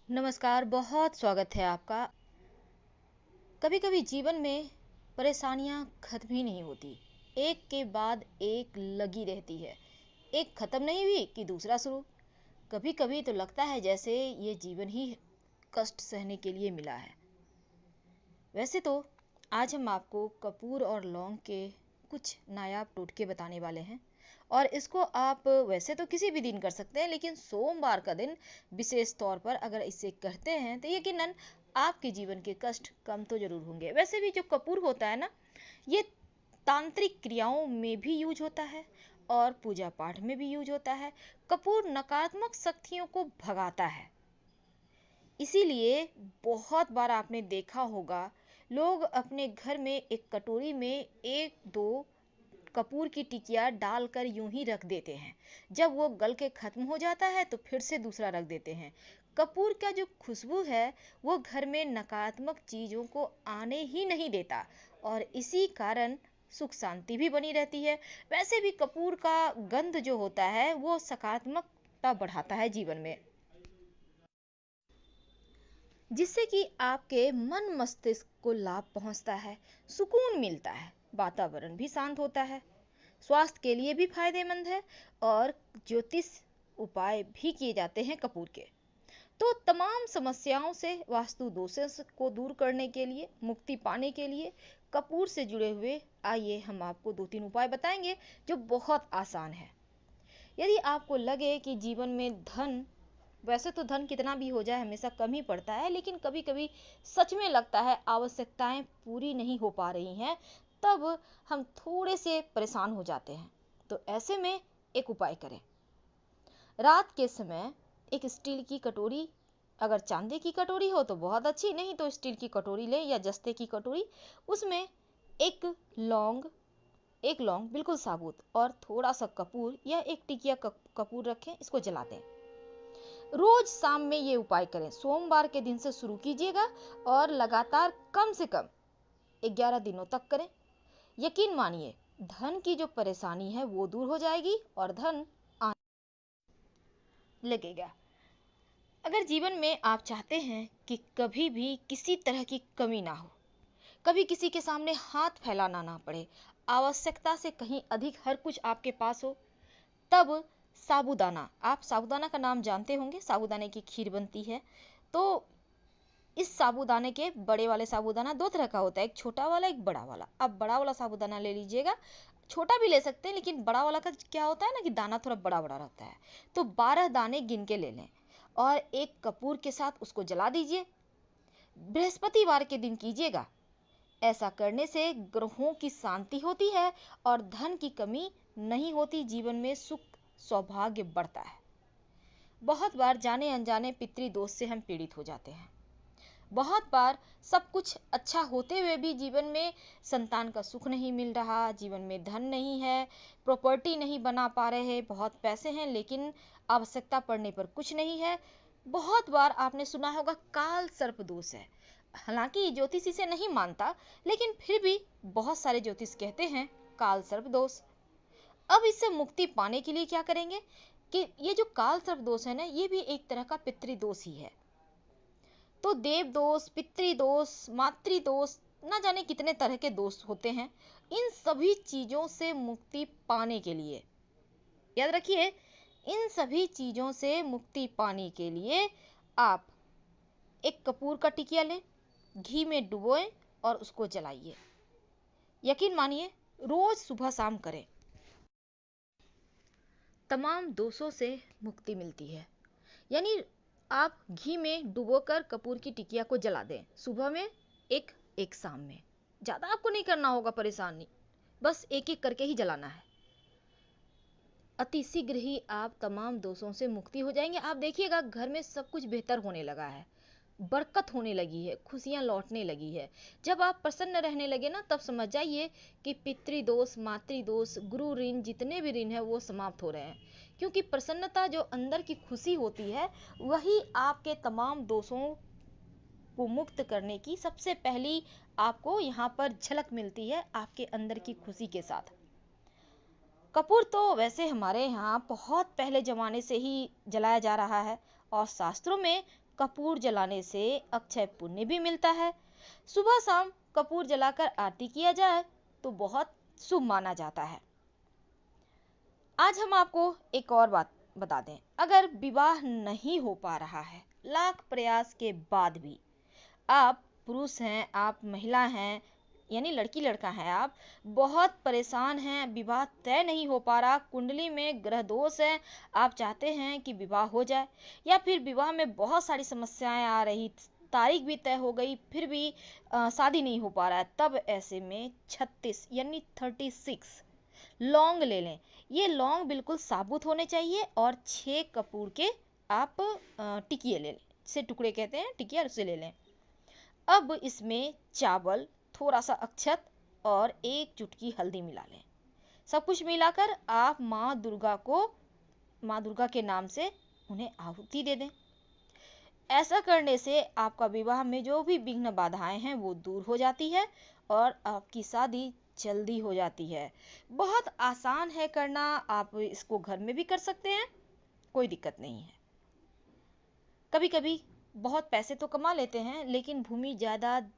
नमस्कार, बहुत स्वागत है आपका। कभी कभी जीवन में परेशानियां खत्म ही नहीं होती, एक के बाद एक लगी रहती है। एक खत्म नहीं हुई कि दूसरा शुरू। कभी कभी तो लगता है जैसे ये जीवन ही कष्ट सहने के लिए मिला है। वैसे तो आज हम आपको कपूर और लौंग के कुछ नायाब टोटके बताने वाले हैं। और इसको आप वैसे तो किसी भी दिन कर सकते हैं, लेकिन सोमवार का दिन विशेष तौर पर अगर इसे करते हैं तो यकीनन आपके जीवन के कष्ट कम तो जरूर होंगे। वैसे भी जो कपूर होता है ना, ये तांत्रिक क्रियाओं में भी यूज होता है और पूजा पाठ में भी यूज होता है। कपूर नकारात्मक शक्तियों को भगाता है। इसीलिए बहुत बार आपने देखा होगा, लोग अपने घर में एक कटोरी में एक दो कपूर की टिकिया डालकर यूं ही रख देते हैं। जब वो गल के खत्म हो जाता है तो फिर से दूसरा रख देते हैं। कपूर का जो खुशबू है वो घर में नकारात्मक चीजों को आने ही नहीं देता, और इसी कारण सुख शांति भी बनी रहती है। वैसे भी कपूर का गंध जो होता है वो सकारात्मकता बढ़ाता है जीवन में, जिससे कि आपके मन मस्तिष्क को लाभ पहुंचता है, सुकून मिलता है, वातावरण भी शांत होता है, स्वास्थ्य के लिए भी फायदेमंद है। और ज्योतिष उपाय भी किए जाते हैं कपूर के। तो तमाम समस्याओं से, वास्तु दोषों को दूर करने के लिए, मुक्ति पाने के लिए कपूर से जुड़े हुए आइए हम आपको दो तीन उपाय बताएंगे जो बहुत आसान है। यदि आपको लगे कि जीवन में धन, वैसे तो धन कितना भी हो जाए हमेशा कम ही पड़ता है, लेकिन कभी कभी सच में लगता है आवश्यकताएं पूरी नहीं हो पा रही हैं, तब हम थोड़े से परेशान हो जाते हैं। तो ऐसे में एक उपाय करें। रात के समय एक स्टील की कटोरी, अगर चांदी की कटोरी हो तो बहुत अच्छी, नहीं तो स्टील की कटोरी ले या जस्ते की कटोरी। उसमें एक लौंग, एक लौंग बिल्कुल साबुत, और थोड़ा सा कपूर या एक टिकिया कपूर रखें, इसको जला दें। रोज शाम में ये उपाय करें। सोमवार के दिन से शुरू कीजिएगा और लगातार कम से कम 11 दिनों तक करें। यकीन मानिए, धन की जो परेशानी है वो दूर हो जाएगी और धन आने लगेगा। अगर जीवन में आप चाहते हैं कि कभी भी किसी तरह की कमी ना हो, कभी किसी के सामने हाथ फैलाना ना पड़े, आवश्यकता से कहीं अधिक हर कुछ आपके पास हो, तब साबूदाना, आप साबूदाना का नाम जानते होंगे, साबूदाने की खीर बनती है। तो इस साबूदाने के, बड़े वाले साबूदाना दो तरह का होता है, एक छोटा वाला एक बड़ा वाला। आप बड़ा वाला साबूदाना ले लीजिएगा, छोटा भी ले सकते हैं, लेकिन बड़ा वाला का क्या होता है ना कि दाना थोड़ा बड़ा बड़ा रहता है। तो 12 दाने गिन के ले लें और एक कपूर के साथ उसको जला दीजिए। बृहस्पतिवार के दिन कीजिएगा। ऐसा करने से ग्रहों की शांति होती है और धन की कमी नहीं होती, जीवन में सुख सौभाग्य बढ़ता है। बहुत बार जाने अनजाने पितृदोष से हम पीड़ित हो जाते हैं। बहुत बार सब कुछ अच्छा होते हुए भी जीवन में संतान का सुख नहीं मिल रहा, जीवन में धन नहीं है, प्रॉपर्टी नहीं बना पा रहे, बहुत पैसे हैं लेकिन आवश्यकता पड़ने पर कुछ नहीं है। बहुत बार आपने सुना होगा काल सर्प दोष है। हालांकि ज्योतिष इसे नहीं मानता, लेकिन फिर भी बहुत सारे ज्योतिष कहते हैं काल सर्प दोष। अब इससे मुक्ति पाने के लिए क्या करेंगे कि ये जो काल सर्प दोष है ना, ये भी एक तरह का पितृदोष ही है। तो देव दोष, पितृदोष, मातृदोष, ना जाने कितने तरह के दोष होते हैं। इन सभी चीजों से मुक्ति पाने के लिए, याद रखिए, इन सभी चीजों से मुक्ति पाने के लिए आप एक कपूर का टिकिया लें, घी में डुबोएं और उसको जलाइए। यकीन मानिए, रोज सुबह शाम करें, तमाम दोषों से मुक्ति मिलती है। यानी आप घी में डुबोकर कपूर की टिकिया को जला दें, सुबह में एक, एक शाम में। ज़्यादा आपको नहीं करना होगा परेशानी, बस एक एक करके ही जलाना है। अति शीघ्र ही आप तमाम दोषों से मुक्ति हो जाएंगे। आप देखिएगा घर में सब कुछ बेहतर होने लगा है, बरकत होने लगी है, खुशियां लौटने लगी है। जब आप प्रसन्न रहने लगे ना, तब समझ जाइए कि पितृदोष, मातृदोष, गुरु ऋण, जितने भी ऋण है वो समाप्त हो रहे हैं। क्योंकि प्रसन्नता, जो अंदर की खुशी होती है, वही आपके तमाम दोषों को मुक्त करने की सबसे पहली आपको यहाँ पर झलक मिलती है, आपके अंदर की खुशी के साथ। कपूर तो वैसे हमारे यहाँ बहुत पहले जमाने से ही जलाया जा रहा है, और शास्त्रों में कपूर जलाने से अक्षय पुण्य भी मिलता है। सुबह शाम कपूर जलाकर आरती किया जाए तो बहुत शुभ माना जाता है। आज हम आपको एक और बात बता दें, अगर विवाह नहीं हो पा रहा है, लाख प्रयास के बाद भी, आप पुरुष हैं, आप महिला हैं, यानी लड़की लड़का है, आप बहुत परेशान हैं, विवाह तय नहीं हो पा रहा, कुंडली में ग्रह दोष है, आप चाहते हैं कि विवाह हो जाए, या फिर विवाह में बहुत सारी समस्याएं आ रही, तारीख भी तय हो गई, फिर भी शादी नहीं हो पा रहा है, तब ऐसे में 36 यानी 36 लौंग ले लें। ये लौंग बिल्कुल साबुत होने चाहिए और 6 कपूर के आप टिकिए ले लें, से टुकड़े कहते हैं, टिकिया उसे ले लें। अब इसमें चावल, थोड़ा सा अक्षत और 1 चुटकी हल्दी मिला लें। सब कुछ मिलाकर आप माँ दुर्गा के नाम से उन्हें आहुति दे दें। ऐसा करने से आपका विवाह में जो भी विघ्न बाधाएं हैं वो दूर हो जाती है और आपकी शादी जल्दी हो जाती है। बहुत आसान है करना, आप इसको घर में भी कर सकते हैं, कोई दिक्कत नहीं है। कभी कभी बहुत पैसे तो कमा लेते हैं लेकिन भूमि जायदाद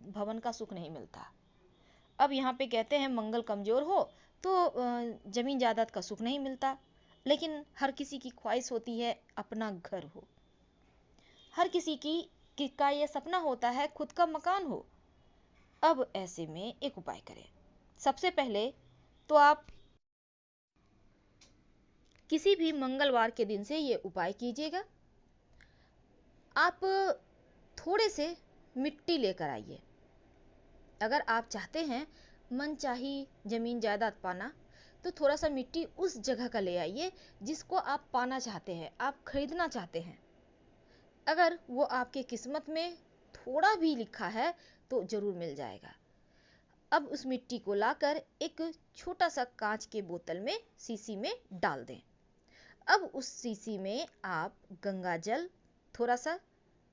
भवन का सुख नहीं मिलता। अब यहाँ पे कहते हैं मंगल कमजोर हो तो जमीन जायदाद का सुख नहीं मिलता, लेकिन हर किसी की ख्वाहिश होती है अपना घर हो। हर किसी का ये सपना होता है खुद का मकान हो। अब ऐसे में एक उपाय करें। सबसे पहले तो आप किसी भी मंगलवार के दिन से ये उपाय कीजिएगा। आप थोड़े से मिट्टी लेकर आइए। अगर आप चाहते हैं मनचाही जमीन जायदाद पाना, तो थोड़ा सा मिट्टी उस जगह का ले आइए जिसको आप पाना चाहते हैं, आप खरीदना चाहते हैं। अगर वो आपके किस्मत में थोड़ा भी लिखा है तो जरूर मिल जाएगा। अब उस मिट्टी को लाकर एक छोटा सा कांच के बोतल में, सीसी में डाल दें। अब उस सीसी में आप गंगा जल थोड़ा सा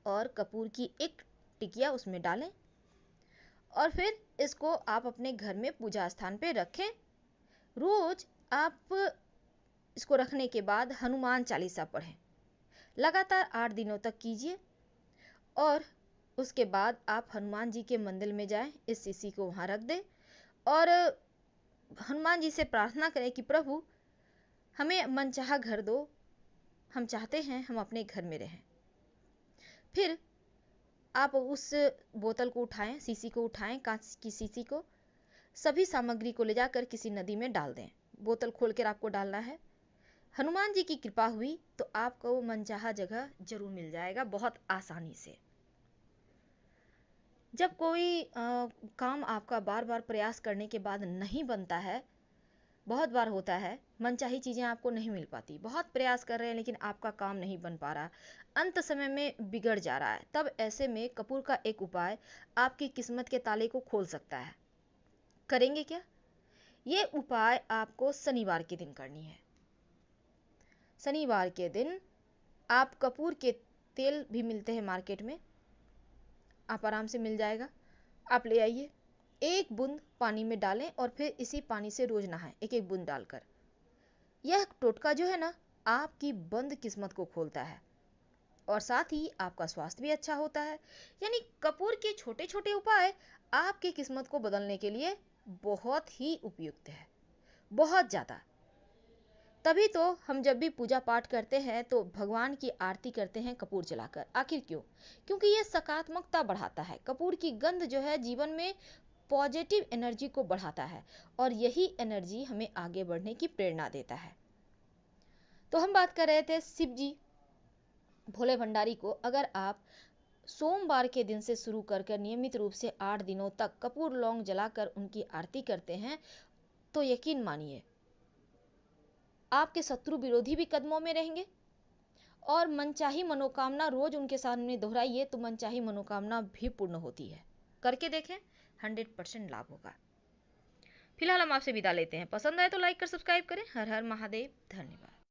और कपूर की एक टिकिया उसमें डालें और फिर इसको आप अपने घर में पूजा स्थान पे रखें। रोज आप इसको रखने के बाद हनुमान चालीसा पढ़ें। लगातार 8 दिनों तक कीजिए और उसके बाद आप हनुमान जी के मंदिर में जाएं, इस सीसी को वहां रख दें और हनुमान जी से प्रार्थना करें कि प्रभु हमें मनचाहा घर दो, हम चाहते हैं हम अपने घर में रहें। फिर आप उस बोतल को उठाएं, सीसी को उठाएं, कांच की सीसी को, सभी सामग्री को ले जाकर किसी नदी में डाल दें। बोतल खोलकर आपको डालना है। हनुमान जी की कृपा हुई तो आपको वो मनचाहा जगह जरूर मिल जाएगा बहुत आसानी से। जब कोई काम आपका बार बार प्रयास करने के बाद नहीं बनता है, बहुत बार होता है मनचाही चीजें आपको नहीं मिल पाती, बहुत प्रयास कर रहे हैं लेकिन आपका काम नहीं बन पा रहा, अंत समय में बिगड़ जा रहा है, तब ऐसे में कपूर का एक उपाय आपकी किस्मत के ताले को खोल सकता है। करेंगे क्या? ये उपाय आपको शनिवार के दिन करनी है। शनिवार के दिन आप कपूर के तेल भी मिलते हैं मार्केट में, आप आराम से मिल जाएगा, आप ले आइए। 1 बूंद पानी में डालें और फिर इसी पानी से रोज नहाएं, 1-1 बूंद डालकर। यह टोटका जो है ना, आपकी बंद किस्मत को खोलता है और साथ ही आपका स्वास्थ्य भी अच्छा होता है। यानी कपूर के छोटे छोटे उपाय आपकी किस्मत को बदलने के लिए बहुत ही उपयुक्त है, बहुत ज्यादा। तभी तो हम जब भी पूजा पाठ करते हैं तो भगवान की आरती करते हैं कपूर जलाकर। आखिर क्यों? क्योंकि यह सकारात्मकता बढ़ाता है। कपूर की गंध जो है जीवन में पॉजिटिव एनर्जी को बढ़ाता है और यही एनर्जी हमें आगे बढ़ने की प्रेरणा देता है। तो हम बात कर रहे थे शिव जी भोले भंडारी को। अगर आप सोमवार के दिन से शुरू कर नियमित रूप से 8 दिनों तक कपूर लौंग जलाकर उनकी आरती करते हैं तो यकीन मानिए आपके शत्रु विरोधी भी कदमों में रहेंगे और मनचाही मनोकामना रोज उनके सामने दोहराइए तो मनचाही मनोकामना भी पूर्ण होती है। करके देखें, 100% लाभ होगा। फिलहाल हम आपसे विदा लेते हैं। पसंद आए तो लाइक कर सब्सक्राइब करें। हर हर महादेव। धन्यवाद।